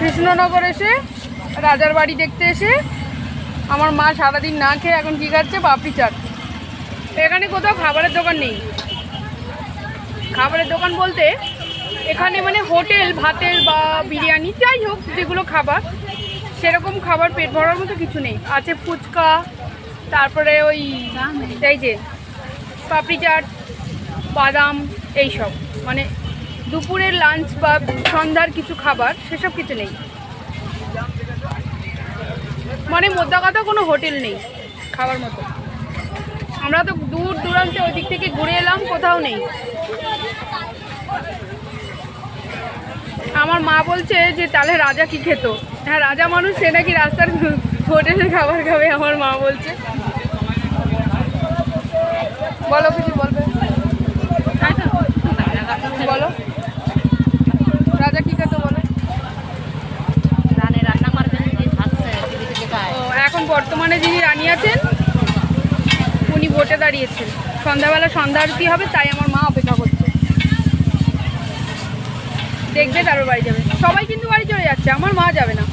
কৃষ্ণনগর এসে রাজার বাড়ি দেখতে এসে আমার মা সারাদিন না খেয়ে এখন কী খাচ্ছে? পাপড়ি চাট। এখানে কোথাও খাবারের দোকান নেই। খাবারের দোকান বলতে এখানে মানে হোটেল, ভাতের বা বিরিয়ানি যাই হোক যেগুলো খাবার, সেরকম খাবার পেট ভরার মতো কিছু নেই। আছে ফুচকা, তারপরে ওই এই যে পাপড়ি চাট, বাদাম, এইসব মানে দুপুরের লাঞ্চ বা সন্ধ্যার কিছু খাবার সেসব কিছু নেই। মানে মোদ্দা কথা কোনো হোটেল নেই খাবার মতো। আমরা তো দূর দূরান্তে ওই দিক থেকে ঘুরে এলাম, কোথাও নেই। আমার মা বলছে যে তাহলে রাজা কি খেত? হ্যাঁ, রাজা মানুষ, সে নাকি রাস্তার হোটেলের খাবার খাবে। আমার মা বলছে। বলো, কিছু বলবে? বলো, রাজা কি খেত বলো? এখন বর্তমানে যিনি রানী আছেন উনি ভোটে দাঁড়িয়েছেন। সন্ধ্যাবেলা সন্ধ্যা আরতি হবে, তাই আমার মা অপেক্ষা করছে। দেখবে তারপর বাড়ি যাবে। সবাই কিন্তু বাড়ি চলে যাচ্ছে, আমার মা যাবে না।